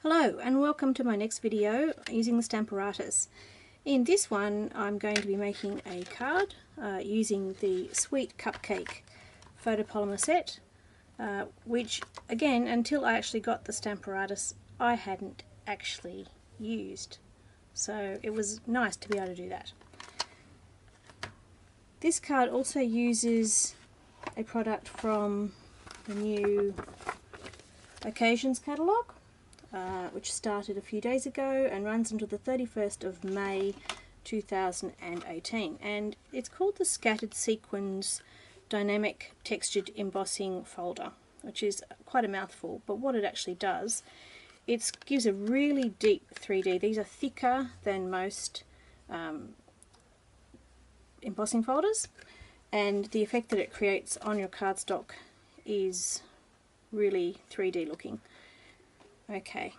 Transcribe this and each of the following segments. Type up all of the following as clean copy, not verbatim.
Hello and welcome to my next video using the Stamparatus. In this one I'm going to be making a card using the Sweet Cupcake photopolymer set, which again, until I actually got the Stamparatus, I hadn't actually used. So it was nice to be able to do that. This card also uses a product from the new Occasions Catalogue, which started a few days ago and runs until the 31st of May 2018, and it's called the Scattered Sequins Dynamic Textured Embossing Folder, which is quite a mouthful, but what it actually does, it gives a really deep 3D. These are thicker than most embossing folders, and the effect that it creates on your cardstock is really 3D looking. Okay,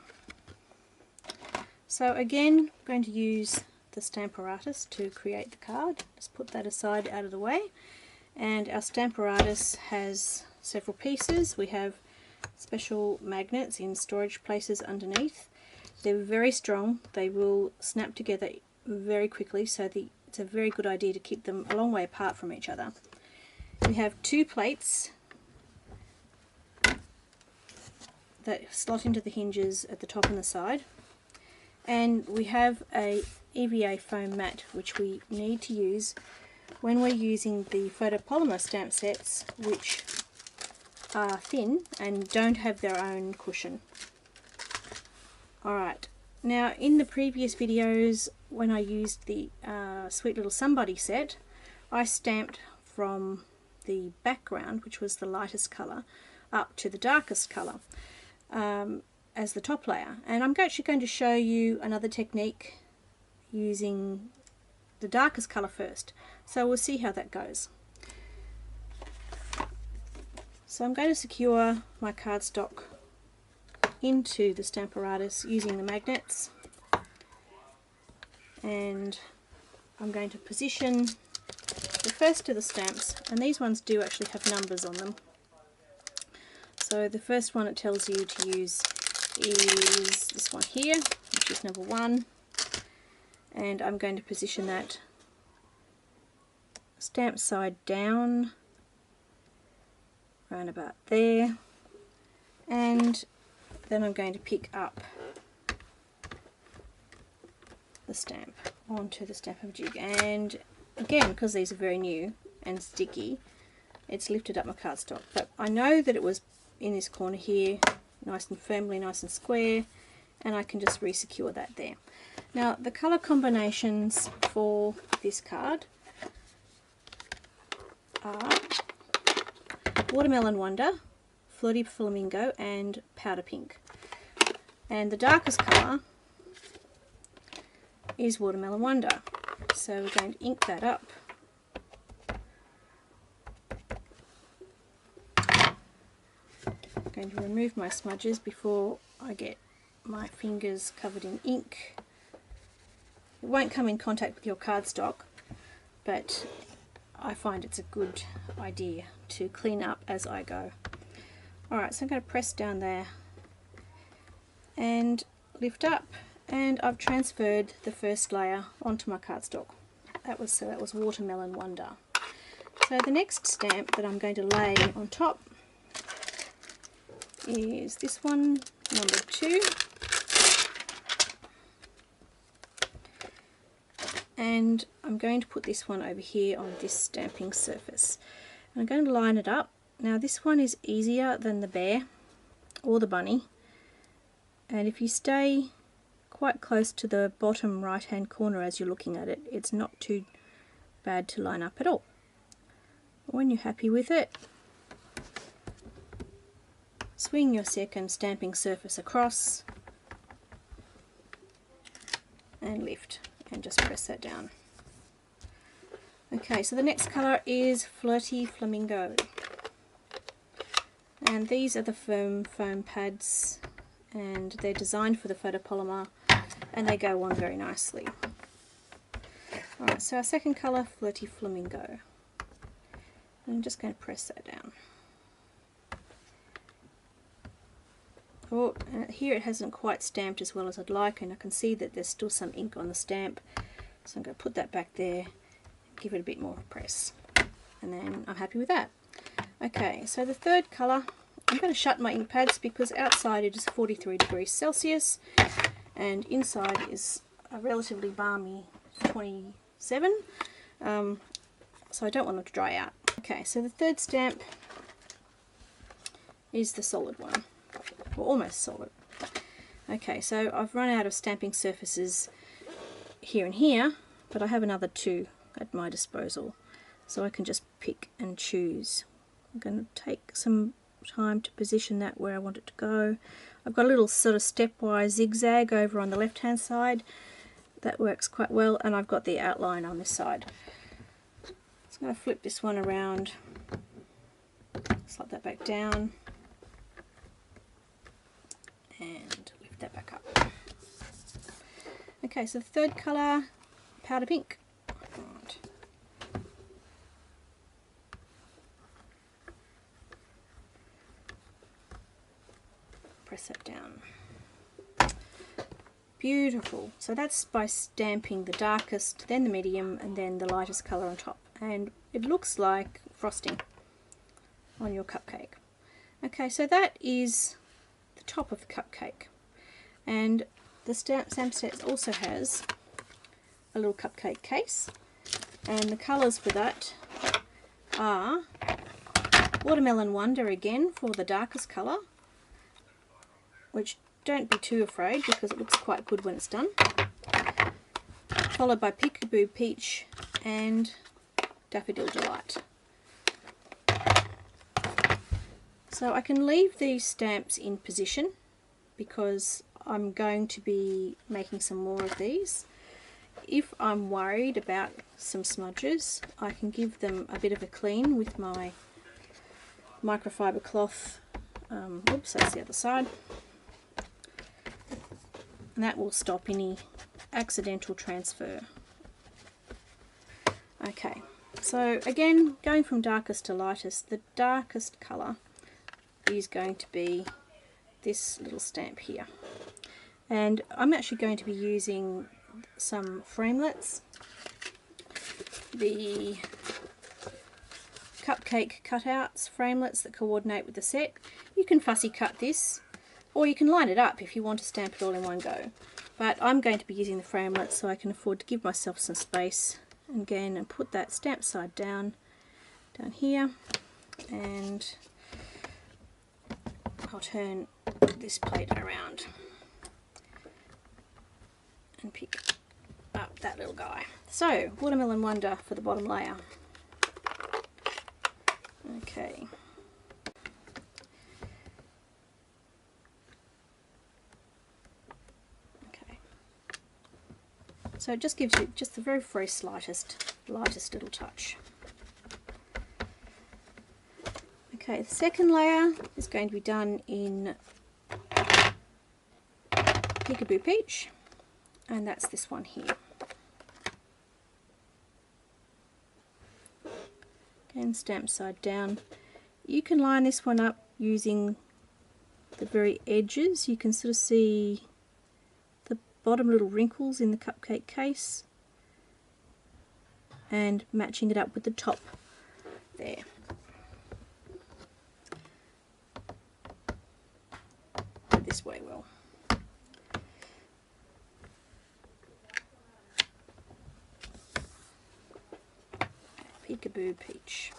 so again I'm going to use the Stamparatus to create the card. Just put that aside out of the way, and our Stamparatus has several pieces. We have special magnets in storage places underneath. They're very strong, they will snap together very quickly, so it's a very good idea to keep them a long way apart from each other. We have two plates that slot into the hinges at the top and the side, and we have a EVA foam mat which we need to use when we're using the photopolymer stamp sets, which are thin and don't have their own cushion. Alright, now in the previous videos when I used the Sweet Little Somebody set, I stamped from the background, which was the lightest colour, up to the darkest colour as the top layer, and I'm actually going to show you another technique using the darkest colour first, so we'll see how that goes. So I'm going to secure my cardstock into the Stamparatus using the magnets, and I'm going to position the first of the stamps, and these ones do actually have numbers on them. So the first one it tells you to use is this one here, which is number 1, and I'm going to position that stamp side down around about there, and then I'm going to pick up the stamp onto the Stampin' Jig, and again, because these are very new and sticky, it's lifted up my cardstock, but I know that it was in this corner here, nice and firmly, nice and square, and I can just re-secure that there. Now the colour combinations for this card are Watermelon Wonder, Flirty Flamingo and Powder Pink, and the darkest colour is Watermelon Wonder, so we're going to ink that up. I'm going to remove my smudges before I get my fingers covered in ink. It won't come in contact with your cardstock, but I find it's a good idea to clean up as I go. Alright, so I'm going to press down there and lift up, and I've transferred the first layer onto my cardstock. That was Watermelon Wonder. So the next stamp that I'm going to lay on top is this one, number 2, and I'm going to put this one over here on this stamping surface, and I'm going to line it up. Now this one is easier than the bear or the bunny, and if you stay quite close to the bottom right hand corner as you're looking at it, it's not too bad to line up at all. When you're happy with it, swing your second stamping surface across and lift, and just press that down. Okay, so the next colour is Flirty Flamingo, and these are the foam pads, and they're designed for the photopolymer and they go on very nicely. Alright, so our second colour, Flirty Flamingo. I'm just going to press that down. Oh, here it hasn't quite stamped as well as I'd like, and I can see that there's still some ink on the stamp, so I'm going to put that back there, give it a bit more press, and then I'm happy with that. Okay, so the third colour, I'm going to shut my ink pads because outside it is 43 degrees Celsius and inside is a relatively balmy 27, so I don't want them to dry out. Okay, so the third stamp is the solid one, or almost solid. Okay, so I've run out of stamping surfaces here and here, but I have another 2 at my disposal, so I can just pick and choose. I'm going to take some time to position that where I want it to go. I've got a little sort of stepwise zigzag over on the left hand side. That works quite well, and I've got the outline on this side. So I'm going to flip this one around, slide that back down, and lift that back up. Okay, so the third colour, powder pink. Right. Press that down. Beautiful. So that's by stamping the darkest, then the medium, and then the lightest colour on top. And it looks like frosting on your cupcake. Okay, so that is the top of the cupcake. And the stamp set also has a little cupcake case. And the colours for that are Watermelon Wonder again for the darkest colour, which don't be too afraid because it looks quite good when it's done, followed by Peekaboo Peach and Daffodil Delight. So I can leave these stamps in position because I'm going to be making some more of these. If I'm worried about some smudges, I can give them a bit of a clean with my microfiber cloth. Oops, that's the other side. And that will stop any accidental transfer. Okay, so again, going from darkest to lightest, the darkest colour is going to be this little stamp here. And I'm actually going to be using some framelets. The cupcake cutouts framelets that coordinate with the set. You can fussy cut this, or you can line it up if you want to stamp it all in one go. But I'm going to be using the framelets so I can afford to give myself some space again and put that stamp side down here, and I'll turn this plate around and pick up that little guy. So, Watermelon Wonder for the bottom layer. Okay. So it just gives you just the very lightest little touch. Okay, the second layer is going to be done in Peekaboo Peach, and that's this one here. Again, stamp side down. You can line this one up using the very edges. You can sort of see bottom little wrinkles in the cupcake case and matching it up with the top there. This way well. Peekaboo Peach.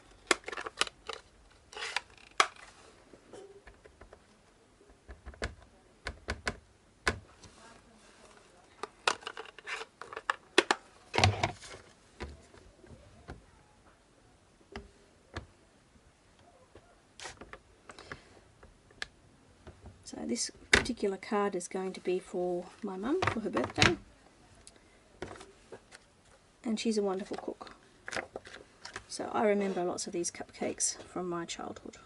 So this particular card is going to be for my mum for her birthday, and she's a wonderful cook. So I remember lots of these cupcakes from my childhood.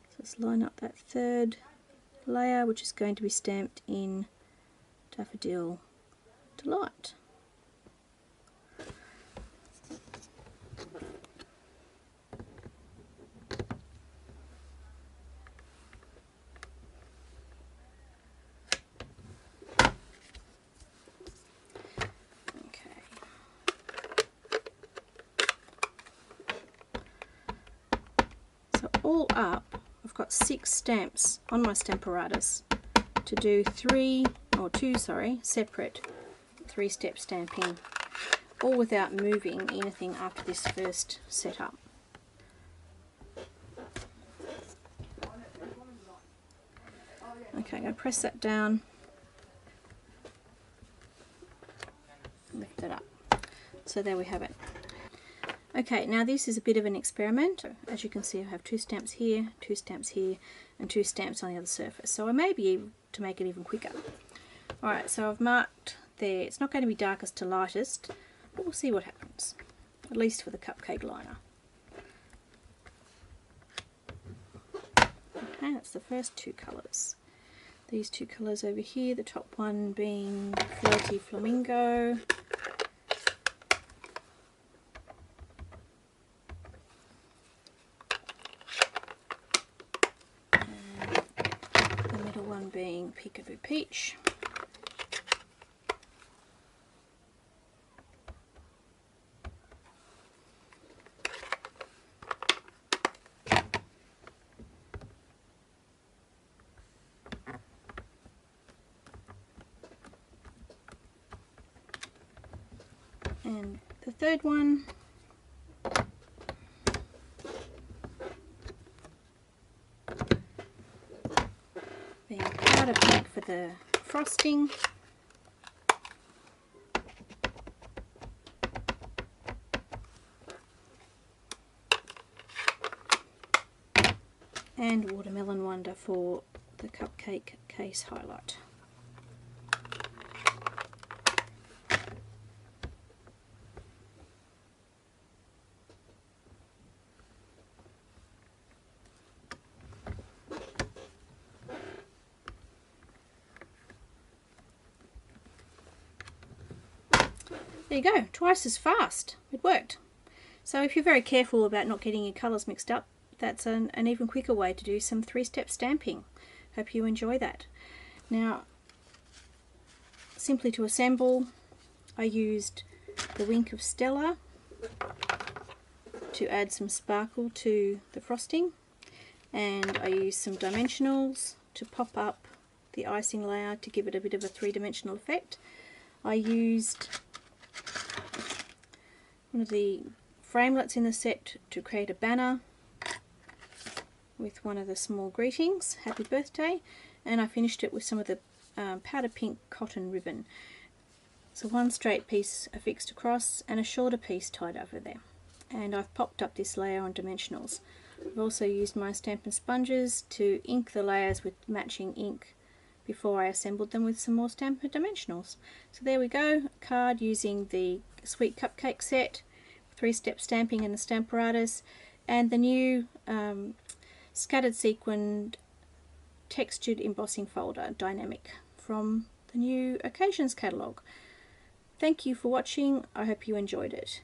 So let's line up that third layer, which is going to be stamped in Daffodil Delight. all up I've got 6 stamps on my Stamparatus to do two separate 3-step stamping, all without moving anything after this first setup. Okay, I'm going to press that down, lift it up. So there we have it. Okay, now this is a bit of an experiment. As you can see, I have 2 stamps here, 2 stamps here, and 2 stamps on the other surface. So I may be able to make it even quicker. Alright, so I've marked there. It's not going to be darkest to lightest, but we'll see what happens, at least for the cupcake liner. Okay, that's the first 2 colours. These 2 colours over here, the top one being Floaty Flamingo. Being Peekaboo Peach. And the third one being powder pink for the frosting. And Watermelon Wonder for the cupcake case highlight. There you go, twice as fast. It worked. So if you're very careful about not getting your colours mixed up, that's an even quicker way to do some 3-step stamping. Hope you enjoy that. Now, simply to assemble, I used the Wink of Stella to add some sparkle to the frosting, and I used some dimensionals to pop up the icing layer to give it a bit of a 3-dimensional effect. I used one of the framelits in the set to create a banner with one of the small greetings, happy birthday, and I finished it with some of the powder pink cotton ribbon. So one straight piece affixed across and a shorter piece tied over there. And I've popped up this layer on dimensionals. I've also used my Stampin' sponges to ink the layers with matching ink before I assembled them with some more Stampin' dimensionals. So there we go, a card using the Sweet Cupcake set, 3-step stamping in the Stamparatus, and the new scattered sequined textured embossing folder, Dynamic, from the new Occasions Catalogue. Thank you for watching. I hope you enjoyed it.